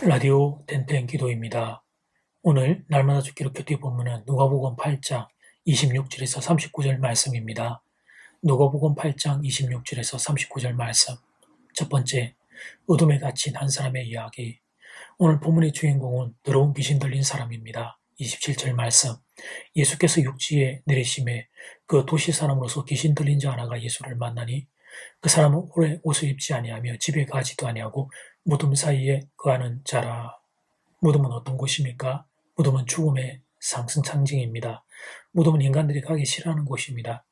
라디오 땡땡 기도입니다. 오늘 날마다 죽기로 큐티 본문은 누가복음 8장 26절에서 39절 말씀입니다. 누가복음 8장 26절에서 39절 말씀. 첫 번째, 어둠에 갇힌 한 사람의 이야기. 오늘 본문의 주인공은 더러운 귀신 들린 사람입니다. 27절 말씀. 예수께서 육지에 내리심에 그 도시 사람으로서 귀신 들린 자 하나가 예수를 만나니 그 사람은 오래 옷을 입지 아니하며 집에 가지도 아니하고 무덤 사이에 거하는 자라. 무덤은 어떤 곳입니까? 무덤은 죽음의 상징입니다. 무덤은 인간들이 가기 싫어하는 곳입니다.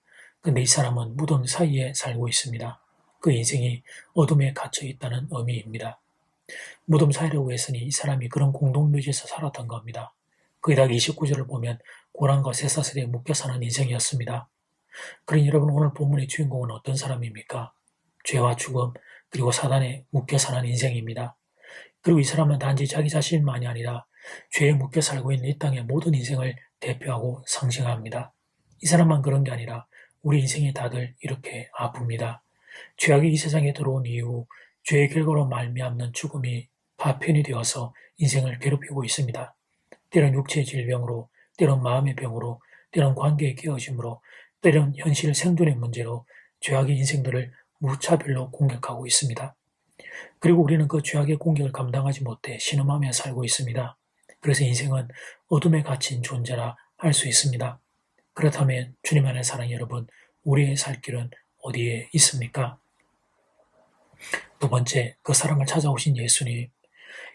근데 이 사람은 무덤 사이에 살고 있습니다. 그 인생이 어둠에 갇혀 있다는 의미입니다. 무덤 사이라고 했으니 이 사람이 그런 공동묘지에서 살았던 겁니다. 거기다가 29절을 보면 고난과 쇠사슬에 묶여 사는 인생이었습니다. 그러니 여러분, 오늘 본문의 주인공은 어떤 사람입니까? 죄와 죽음 그리고 사단에 묶여 사는 인생입니다. 그리고 이 사람은 단지 자기 자신만이 아니라 죄에 묶여 살고 있는 이 땅의 모든 인생을 대표하고 상징합니다. 이 사람만 그런 게 아니라 우리 인생이 다들 이렇게 아픕니다. 죄악이 이 세상에 들어온 이후 죄의 결과로 말미암는 죽음이 파편이 되어서 인생을 괴롭히고 있습니다. 때론 육체의 질병으로, 때론 마음의 병으로, 때론 관계의 깨어짐으로, 때론 현실 생존의 문제로 죄악의 인생들을 무차별로 공격하고 있습니다. 그리고 우리는 그 죄악의 공격을 감당하지 못해 신음하며 살고 있습니다. 그래서 인생은 어둠에 갇힌 존재라 할 수 있습니다. 그렇다면 주님 안에 사는 여러분, 우리의 살 길은 어디에 있습니까? 두 번째, 그 사람을 찾아오신 예수님.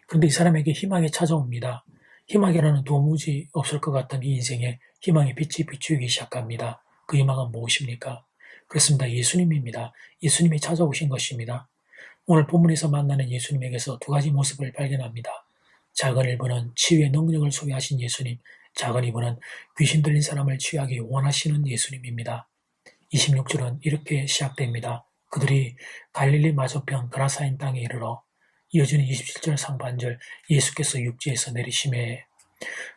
그런데 이 사람에게 희망이 찾아옵니다. 희망이라는 도무지 없을 것 같던 이 인생에 희망의 빛이 비추기 시작합니다. 그 희망은 무엇입니까? 그렇습니다. 예수님입니다. 예수님이 찾아오신 것입니다. 오늘 본문에서 만나는 예수님에게서 두 가지 모습을 발견합니다. 작은 일부는 치유의 능력을 소유하신 예수님, 작은 이부는 귀신 들린 사람을 치유하기 원하시는 예수님입니다. 26절은 이렇게 시작됩니다. 그들이 갈릴리 맞은편 그라사인 땅에 이르러, 이어지는 27절 상반절, 예수께서 육지에서 내리심에,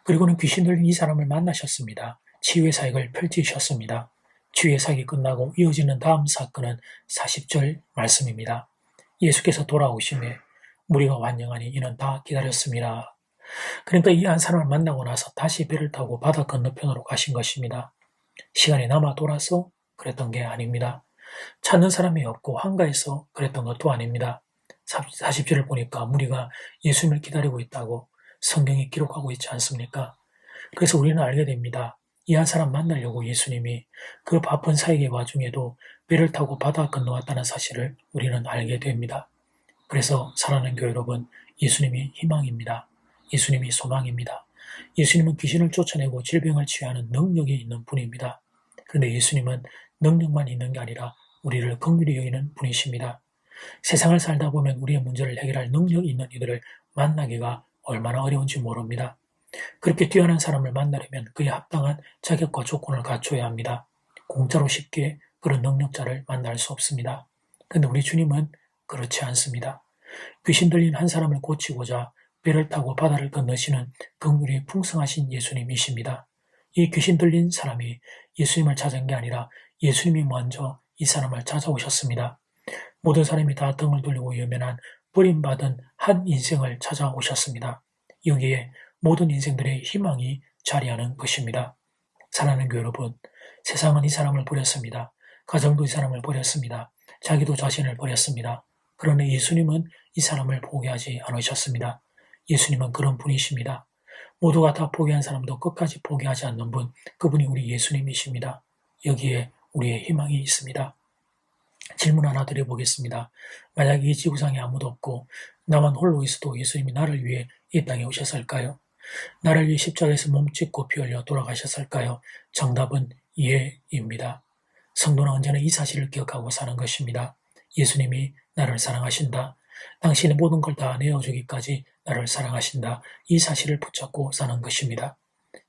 그리고는 귀신 들린 이 사람을 만나셨습니다. 치유의 사역을 펼치셨습니다. 치유의 사역이 끝나고 이어지는 다음 사건은 40절 말씀입니다. 예수께서 돌아오심에 무리가 완영하니 이는 다 기다렸습니다. 그러니까 이 한 사람을 만나고 나서 다시 배를 타고 바다 건너편으로 가신 것입니다. 시간이 남아 돌아서 그랬던 게 아닙니다. 찾는 사람이 없고 한가해서 그랬던 것도 아닙니다. 40절을 보니까 무리가 예수님을 기다리고 있다고 성경이 기록하고 있지 않습니까? 그래서 우리는 알게 됩니다. 이 한 사람 만나려고 예수님이 그 바쁜 사역의 와중에도 배를 타고 바다 건너왔다는 사실을 우리는 알게 됩니다. 그래서 사랑하는 교회 여러분, 예수님이 희망입니다. 예수님이 소망입니다. 예수님은 귀신을 쫓아내고 질병을 치유하는 능력이 있는 분입니다. 그런데 예수님은 능력만 있는 게 아니라 우리를 긍휼히 여기는 분이십니다. 세상을 살다 보면 우리의 문제를 해결할 능력이 있는 이들을 만나기가 얼마나 어려운지 모릅니다. 그렇게 뛰어난 사람을 만나려면 그에 합당한 자격과 조건을 갖춰야 합니다. 공짜로 쉽게 그런 능력자를 만날 수 없습니다. 그런데 우리 주님은 그렇지 않습니다. 귀신 들린 한 사람을 고치고자 배를 타고 바다를 건너시는 긍휼이 풍성하신 예수님이십니다. 이 귀신 들린 사람이 예수님을 찾은 게 아니라 예수님이 먼저 이 사람을 찾아오셨습니다. 모든 사람이 다 등을 돌리고 외면한 버림받은 한 인생을 찾아오셨습니다. 여기에 모든 인생들의 희망이 자리하는 것입니다. 사랑하는 교회 여러분, 세상은 이 사람을 버렸습니다. 가정도 이 사람을 버렸습니다. 자기도 자신을 버렸습니다. 그러나 예수님은 이 사람을 포기하지 않으셨습니다. 예수님은 그런 분이십니다. 모두가 다 포기한 사람도 끝까지 포기하지 않는 분, 그분이 우리 예수님이십니다. 여기에 우리의 희망이 있습니다. 질문 하나 드려보겠습니다. 만약 이 지구상에 아무도 없고 나만 홀로 있어도 예수님이 나를 위해 이 땅에 오셨을까요? 나를 위해 십자가에서 몸짓고 피 흘려 돌아가셨을까요? 정답은 예입니다. 성도는 언제나 이 사실을 기억하고 사는 것입니다. 예수님이 나를 사랑하신다. 당신의 모든 걸 다 내어주기까지 나를 사랑하신다. 이 사실을 붙잡고 사는 것입니다.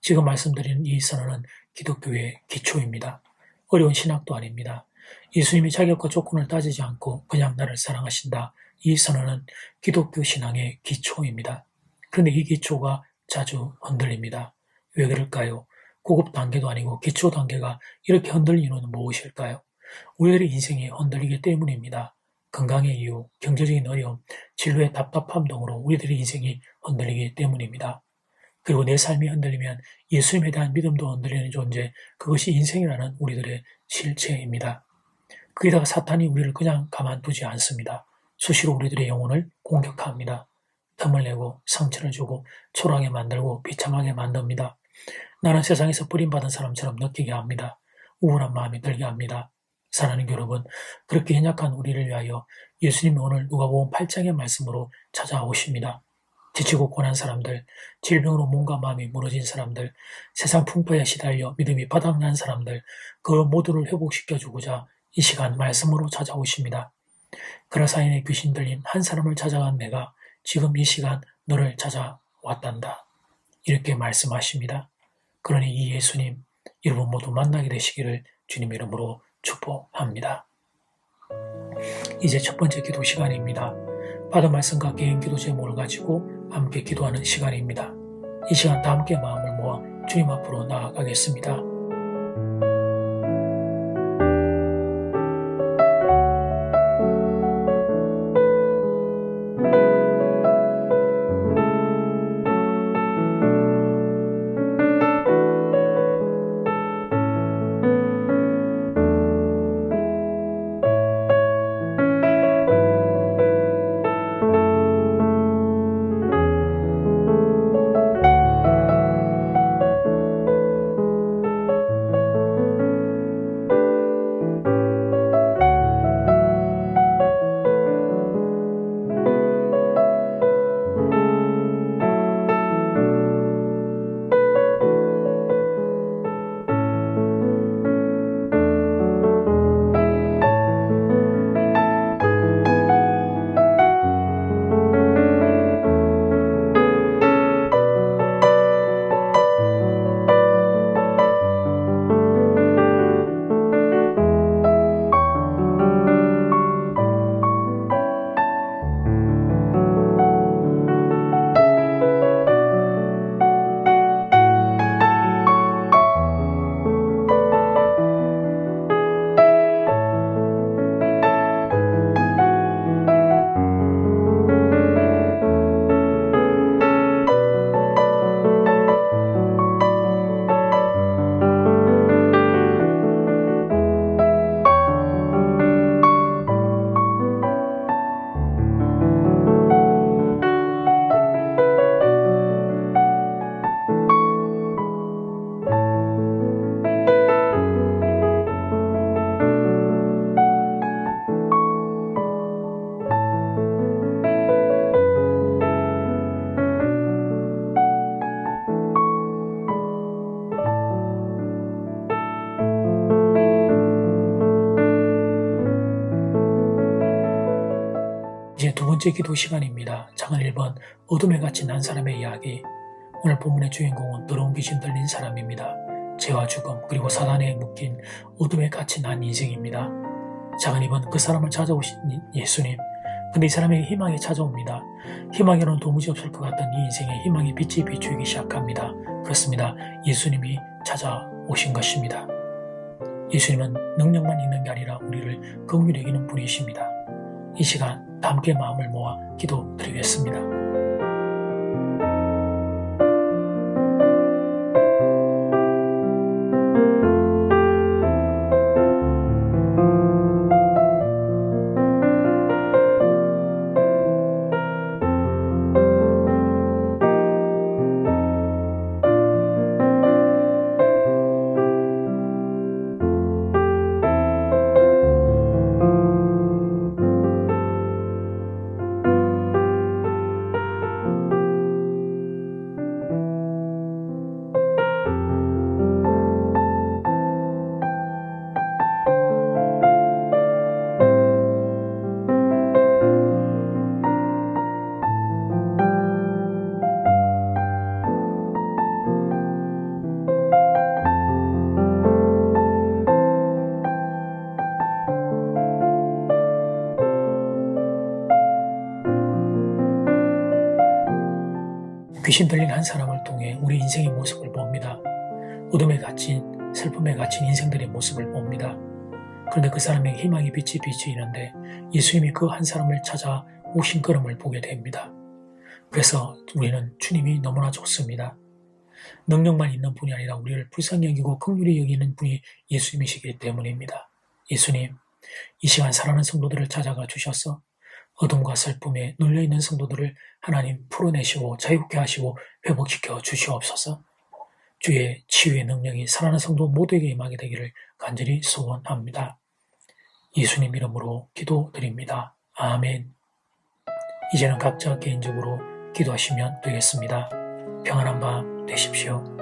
지금 말씀드린 이 선언은 기독교의 기초입니다. 어려운 신학도 아닙니다. 예수님이 자격과 조건을 따지지 않고 그냥 나를 사랑하신다. 이 선언은 기독교 신앙의 기초입니다. 그런데 이 기초가 자주 흔들립니다. 왜 그럴까요? 고급 단계도 아니고 기초 단계가 이렇게 흔들리는 이유는 무엇일까요? 우리들의 인생이 흔들리기 때문입니다. 건강의 이유, 경제적인 어려움, 진로의 답답함 등으로 우리들의 인생이 흔들리기 때문입니다. 그리고 내 삶이 흔들리면 예수님에 대한 믿음도 흔들리는 존재, 그것이 인생이라는 우리들의 실체입니다. 거기다가 사탄이 우리를 그냥 가만두지 않습니다. 수시로 우리들의 영혼을 공격합니다. 틈을 내고 상처를 주고 초라하게 만들고 비참하게 만듭니다. 나는 세상에서 버림받은 사람처럼 느끼게 합니다. 우울한 마음이 들게 합니다. 사랑하는 여러분, 그렇게 연약한 우리를 위하여 예수님이 오늘 누가복음 8장의 말씀으로 찾아오십니다. 지치고 고난 사람들, 질병으로 몸과 마음이 무너진 사람들, 세상 풍파에 시달려 믿음이 바닥난 사람들, 그 모두를 회복시켜주고자 이 시간 말씀으로 찾아오십니다. 그라사인의 귀신 들린 한 사람을 찾아간 내가 지금 이 시간 너를 찾아왔단다. 이렇게 말씀하십니다. 그러니 이 예수님, 여러분 모두 만나게 되시기를 주님 이름으로 축복합니다. 이제 첫 번째 기도 시간입니다. 받은 말씀과 개인 기도 제목을 가지고 함께 기도하는 시간입니다. 이 시간 다 함께 마음을 모아 주님 앞으로 나아가겠습니다. 이제 두 번째 기도 시간입니다. 장을 1번 어둠에 갇힌 한 사람의 이야기. 오늘 본문의 주인공은 더러운 귀신 들린 사람입니다. 죄와 죽음 그리고 사단에 묶인 어둠에 갇힌 한 인생입니다. 장을 2번 그 사람을 찾아오신 예수님. 근데 이 사람에게 희망이 찾아옵니다. 희망이로는 도무지 없을 것 같던 이 인생에 희망의 빛이 비추기 시작합니다. 그렇습니다. 예수님이 찾아오신 것입니다. 예수님은 능력만 있는 게 아니라 우리를 긍휼히 여기는 분이십니다. 이 시간 다 함께 마음을 모아 기도드리겠습니다. 귀신 들린 한 사람을 통해 우리 인생의 모습을 봅니다. 어둠에 갇힌, 슬픔에 갇힌 인생들의 모습을 봅니다. 그런데 그 사람에게 희망의 빛이 비치는데 예수님이 그 한 사람을 찾아 오신 걸음을 보게 됩니다. 그래서 우리는 주님이 너무나 좋습니다. 능력만 있는 분이 아니라 우리를 불쌍히 여기고 긍휼히 여기는 분이 예수님이시기 때문입니다. 예수님, 이 시간 사랑하는 성도들을 찾아가 주셔서 어둠과 슬픔에 눌려있는 성도들을 하나님 풀어내시고 자유케 하시고 회복시켜 주시옵소서. 주의 치유의 능력이 사랑하는 성도 모두에게 임하게 되기를 간절히 소원합니다. 예수님 이름으로 기도드립니다. 아멘. 이제는 각자 개인적으로 기도하시면 되겠습니다. 평안한 밤 되십시오.